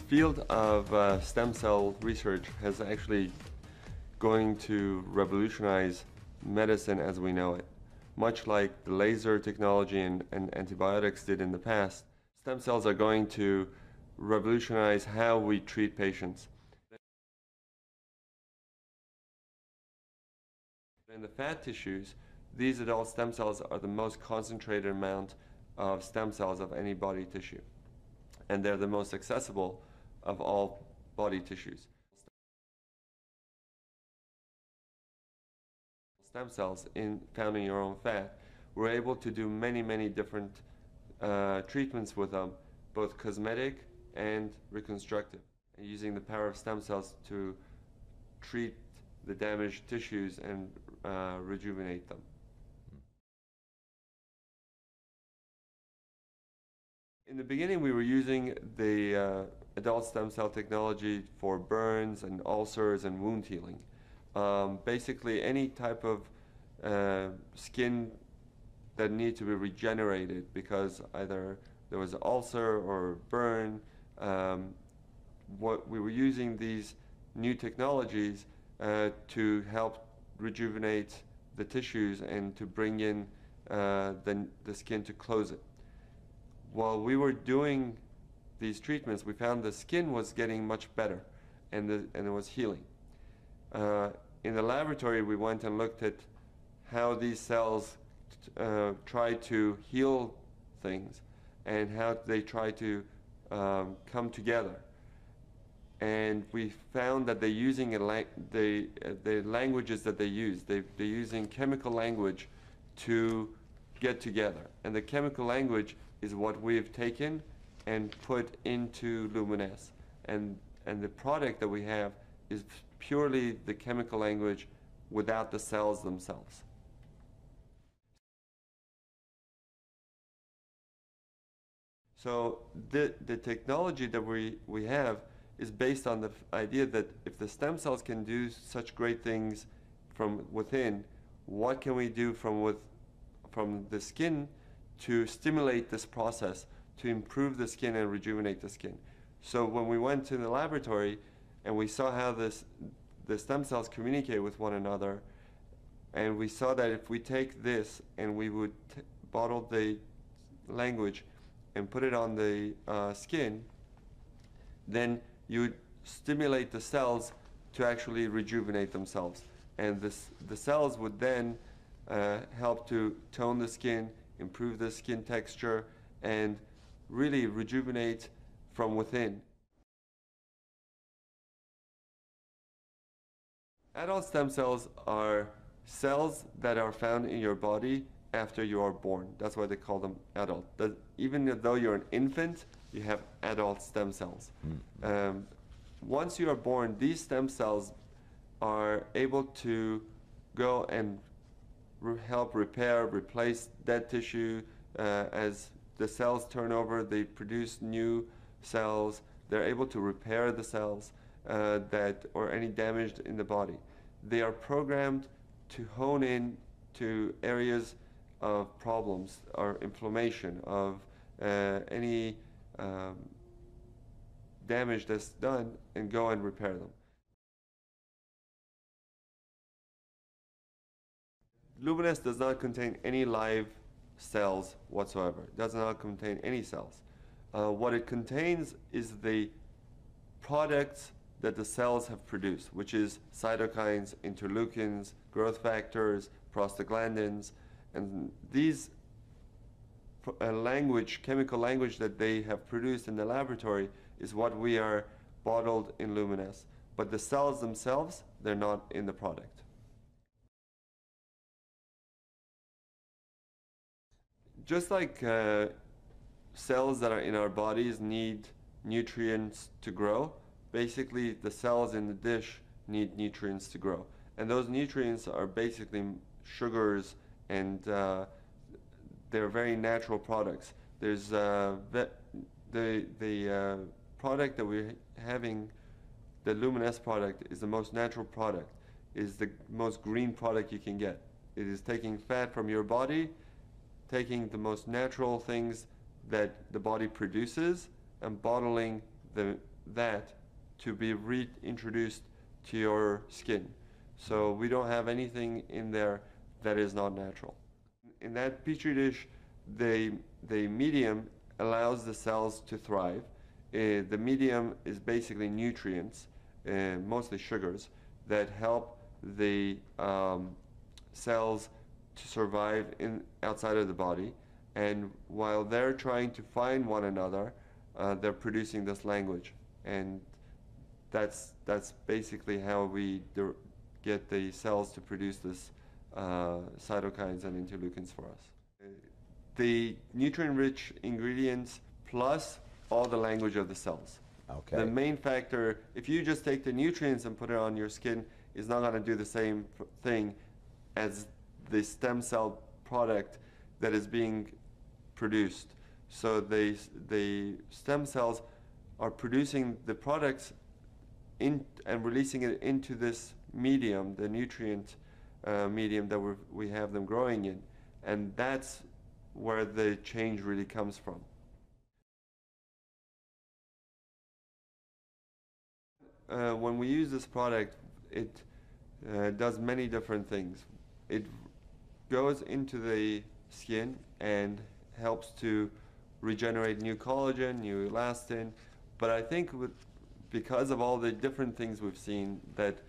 field of stem cell research has actually going to revolutionize medicine as we know it. Much like the laser technology and antibiotics did in the past, stem cells are going to revolutionize how we treat patients. In the fat tissues, these adult stem cells are the most concentrated amount of stem cells of any body tissue, and they're the most accessible of all body tissues. Stem cells found in your own fat, we're able to do many different treatments with them, both cosmetic and reconstructive, and using the power of stem cells to treat the damaged tissues and rejuvenate them. In the beginning, we were using the adult stem cell technology for burns and ulcers and wound healing. Basically, any type of skin that needs to be regenerated because either there was an ulcer or a burn. What we were using these new technologies to help rejuvenate the tissues and to bring in the skin to close it. While we were doing these treatments, we found the skin was getting much better and it was healing. In the laboratory, we went and looked at how these cells try to heal things and how they try to come together. And we found that they're using the languages that they use. They're using chemical language to get together. And the chemical language is what we've taken and put into Luminesce. And the product that we have is purely the chemical language without the cells themselves. So the technology that we have is based on the idea that if the stem cells can do such great things from within, what can we do from the skin to stimulate this process, to improve the skin and rejuvenate the skin? So when we went to the laboratory and we saw how the stem cells communicate with one another, and we saw that if we take this and we would bottle the language and put it on the skin, then you would stimulate the cells to actually rejuvenate themselves. And the cells would then help to tone the skin, improve the skin texture, and really rejuvenate from within. Adult stem cells are cells that are found in your body after you are born. That's why they call them adult. Even though you're an infant, you have adult stem cells. Once you are born, these stem cells are able to go and help repair, replace dead tissue. As the cells turn over, they produce new cells. They're able to repair the cells or any damage in the body. They are programmed to hone in to areas of problems or inflammation, of any damage that's done, and go and repair them. Luminesce does not contain any live cells whatsoever. It does not contain any cells. What it contains is the products that the cells have produced, which is cytokines, interleukins, growth factors, prostaglandins, and these chemical language that they have produced in the laboratory is what we are bottled in Luminesce. But the cells themselves, they're not in the product. Just like cells that are in our bodies need nutrients to grow, basically the cells in the dish need nutrients to grow. And those nutrients are basically sugars, and they're very natural products. There's the product that we're having, the Luminesce product, is the most natural product, is the most green product you can get. It is taking fat from your body, taking the most natural things that the body produces, and bottling the that to be reintroduced to your skin. So we don't have anything in there that is not natural. In that petri dish, the medium allows the cells to thrive. The medium is basically nutrients, mostly sugars, that help the cells to survive outside of the body. And while they're trying to find one another, they're producing this language. And that's basically how we get the cells to produce this cytokines and interleukins for us. The nutrient-rich ingredients plus all the language of the cells. Okay. The main factor, if you just take the nutrients and put it on your skin, is not going to do the same thing as the stem cell product that is being produced. So the stem cells are producing the products and releasing it into this medium, the nutrient medium that we have them growing in, and that's where the change really comes from. When we use this product, it does many different things. It goes into the skin and helps to regenerate new collagen, new elastin, but I think because of all the different things we've seen, that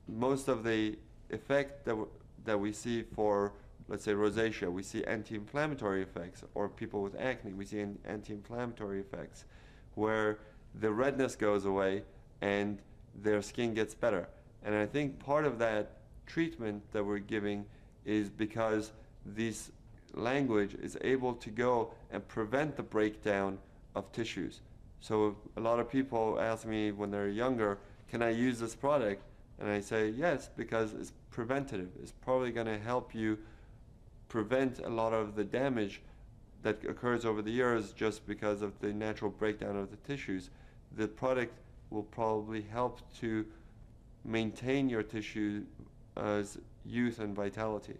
most of the effect that we see for, let's say, rosacea, we see anti-inflammatory effects, or people with acne, we see anti-inflammatory effects, where the redness goes away and their skin gets better. And I think part of that treatment that we're giving is because this language is able to go and prevent the breakdown of tissues. So a lot of people ask me when they're younger, can I use this product? And I say yes, because it's preventative. It's probably going to help you prevent a lot of the damage that occurs over the years just because of the natural breakdown of the tissues. The product will probably help to maintain your tissue's youth and vitality.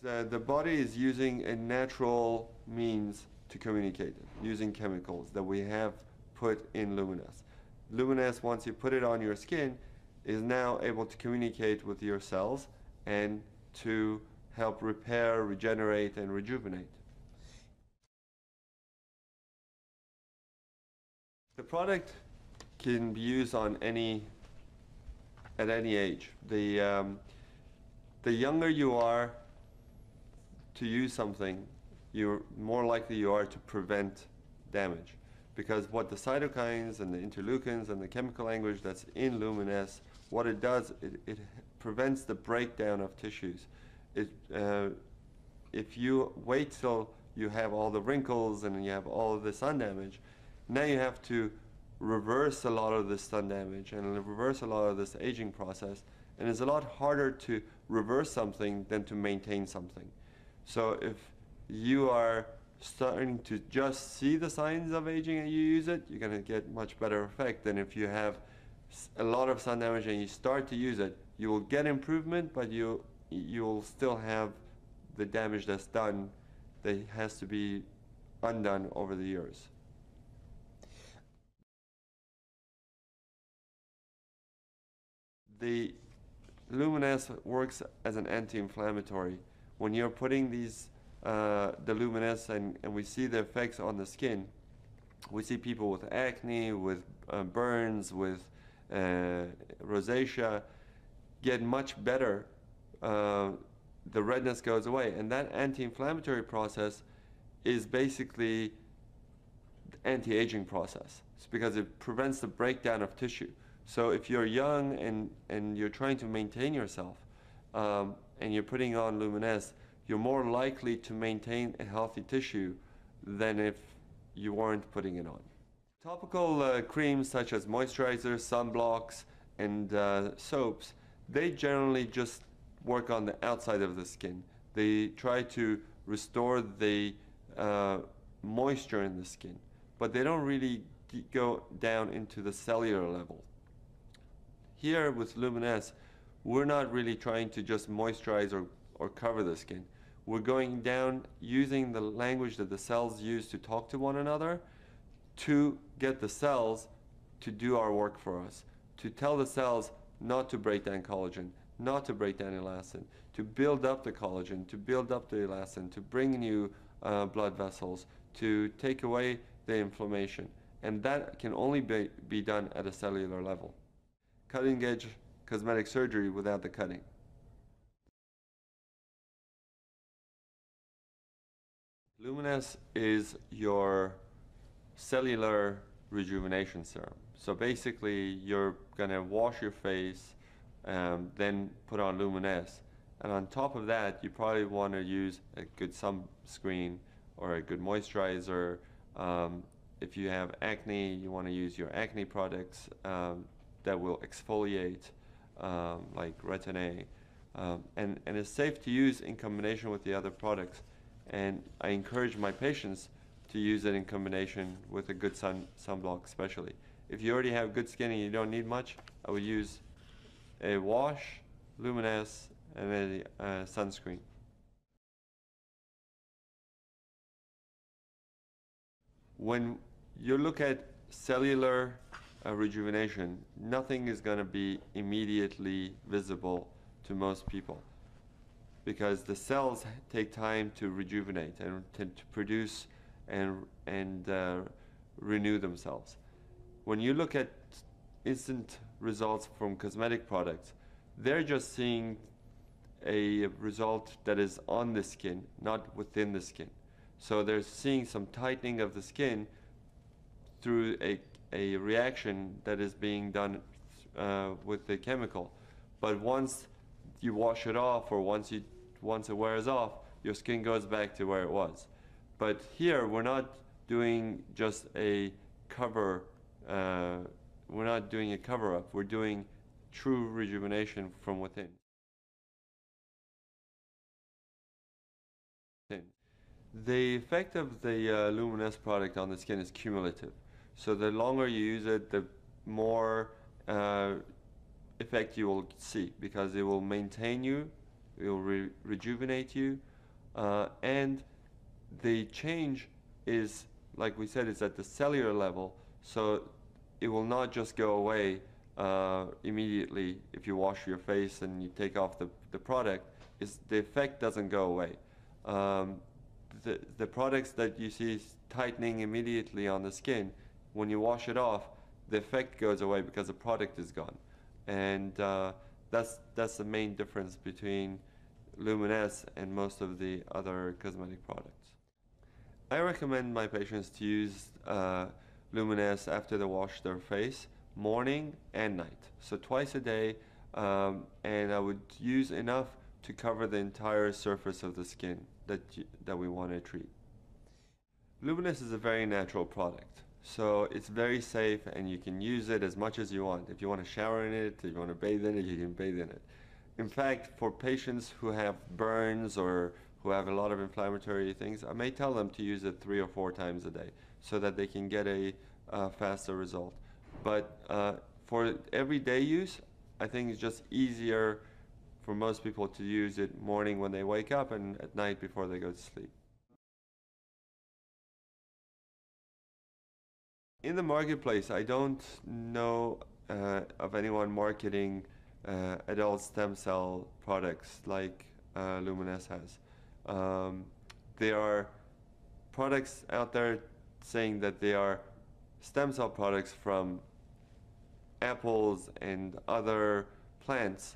The body is using a natural means to communicate, using chemicals that we have put in Luminesce. Luminesce, once you put it on your skin, is now able to communicate with your cells and to help repair, regenerate, and rejuvenate. The product can be used on at any age. The younger you are to use something, you're more likely you are to prevent damage. Because what the cytokines and the interleukins and the chemical language that's in Luminesce, what it does, it prevents the breakdown of tissues. If you wait till you have all the wrinkles and you have all of the sun damage, now you have to reverse a lot of the sun damage and reverse a lot of this aging process. And it's a lot harder to reverse something than to maintain something. So if you are starting to just see the signs of aging and you use it, you're going to get much better effect than if you have a lot of sun damage and you start to use it. You will get improvement, but you'll still have the damage that's done that has to be undone over the years. The Luminesce works as an anti-inflammatory. When you're putting these the Luminesce and we see the effects on the skin, we see people with acne, with burns, with rosacea get much better. The redness goes away, and that anti-inflammatory process is basically the anti-aging process. It's because it prevents the breakdown of tissue. So if you're young and you're trying to maintain yourself and you're putting on Luminesce, you're more likely to maintain a healthy tissue than if you weren't putting it on. Topical creams such as moisturizers, sunblocks, and soaps, they generally just work on the outside of the skin. They try to restore the moisture in the skin, but they don't really go down into the cellular level. Here with Luminesce, we're not really trying to just moisturize or cover the skin. We're going down using the language that the cells use to talk to one another to get the cells to do our work for us, to tell the cells not to break down collagen, not to break down elastin, to build up the collagen, to build up the elastin, to bring new blood vessels, to take away the inflammation. And that can only be done at a cellular level. Cutting edge cosmetic surgery without the cutting. Luminesce is your cellular rejuvenation serum. So basically, you're going to wash your face, then put on Luminesce. And on top of that, you probably want to use a good sunscreen or a good moisturizer. If you have acne, you want to use your acne products that will exfoliate, like Retin A. And it's safe to use in combination with the other products. And I encourage my patients to use it in combination with a good sunblock especially. If you already have good skin and you don't need much, I would use a wash, Luminesce, and a sunscreen. When you look at cellular rejuvenation, nothing is going to be immediately visible to most people, because the cells take time to rejuvenate and to produce and renew themselves. When you look at instant results from cosmetic products, they're just seeing a result that is on the skin, not within the skin. So they're seeing some tightening of the skin through a reaction that is being done with the chemical. But once you wash it off, or once it wears off, your skin goes back to where it was. But here, we're not doing just a cover, we're not doing a cover-up, we're doing true rejuvenation from within. The effect of the Luminesce product on the skin is cumulative. So the longer you use it, the more effect you will see, because it will maintain you, it will rejuvenate you, and the change is, like we said, is at the cellular level, so it will not just go away immediately if you wash your face and you take off the product. The effect doesn't go away. The products that you see tightening immediately on the skin, when you wash it off, the effect goes away because the product is gone. And that's the main difference between Luminesce and most of the other cosmetic products. I recommend my patients to use Luminesce after they wash their face, morning and night. So twice a day, and I would use enough to cover the entire surface of the skin that we want to treat. Luminesce is a very natural product, so it's very safe and you can use it as much as you want. If you want to shower in it, if you want to bathe in it, you can bathe in it. In fact, for patients who have burns or who have a lot of inflammatory things, I may tell them to use it 3 or 4 times a day so that they can get a faster result. But for everyday use, I think it's just easier for most people to use it morning when they wake up and at night before they go to sleep. In the marketplace, I don't know of anyone marketing adult stem cell products like Luminesce has. There are products out there saying that they are stem cell products from apples and other plants,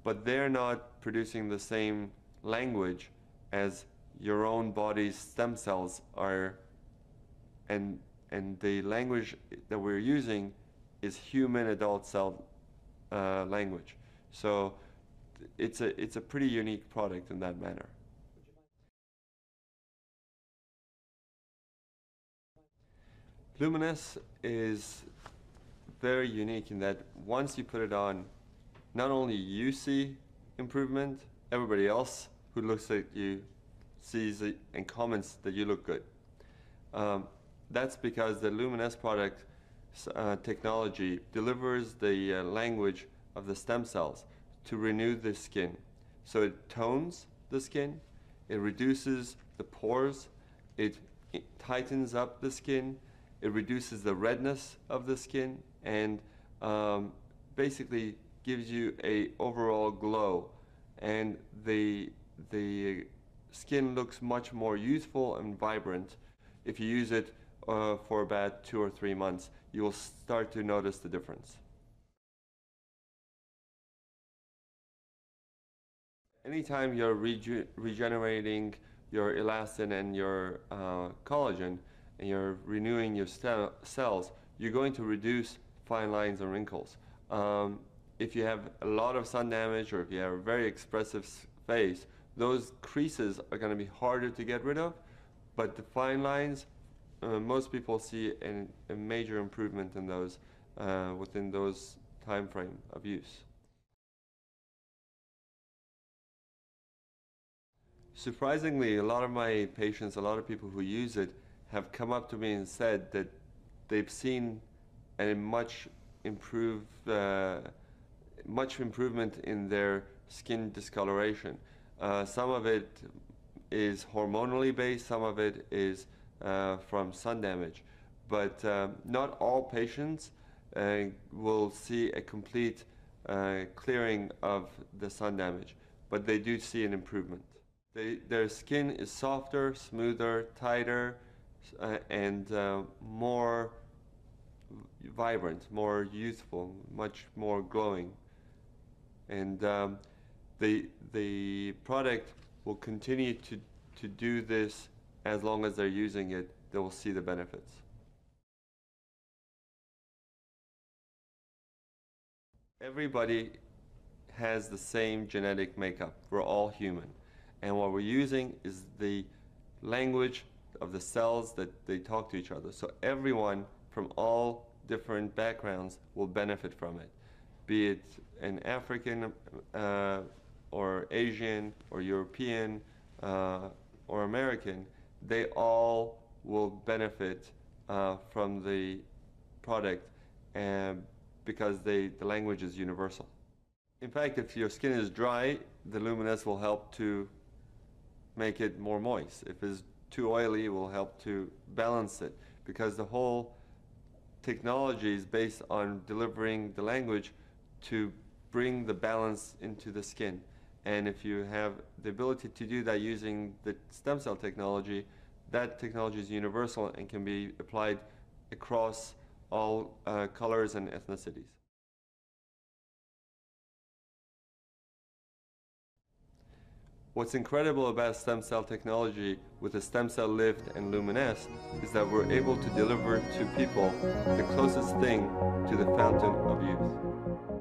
but they're not producing the same language as your own body's stem cells are, and the language that we're using is human adult cell language. So it's a pretty unique product in that manner. Luminesce is very unique in that once you put it on, not only you see improvement, everybody else who looks at you sees it and comments that you look good. That's because the Luminesce product technology delivers the language of the stem cells to renew the skin. So it tones the skin, it reduces the pores, it tightens up the skin, It reduces the redness of the skin and basically gives you a overall glow, and the skin looks much more youthful and vibrant. If you use it for about 2 or 3 months, you will start to notice the difference. Anytime you're regenerating your elastin and your collagen, and you're renewing your cells, you're going to reduce fine lines and wrinkles. If you have a lot of sun damage, or if you have a very expressive face, those creases are going to be harder to get rid of, but the fine lines, most people see a major improvement in those within those time frame of use. Surprisingly, a lot of my patients, a lot of people who use it, have come up to me and said that they've seen a much improvement in their skin discoloration. Some of it is hormonally based, some of it is from sun damage, but not all patients will see a complete clearing of the sun damage, but they do see an improvement. Their skin is softer, smoother, tighter, and more vibrant, more youthful, much more glowing. And the product will continue to do this as long as they're using it. They will see the benefits. Everybody has the same genetic makeup. We're all human. And what we're using is the language of the cells that they talk to each other. So everyone from all different backgrounds will benefit from it, be it an African or Asian or European or American. They all will benefit from the product because the language is universal. In fact, if your skin is dry, the Luminesce will help to make it more moist. If it's too oily, it will help to balance it, because the whole technology is based on delivering the language to bring the balance into the skin. And if you have the ability to do that using the stem cell technology, that technology is universal and can be applied across all colors and ethnicities. What's incredible about stem cell technology with the stem cell lift and Luminesce is that we're able to deliver to people the closest thing to the fountain of youth.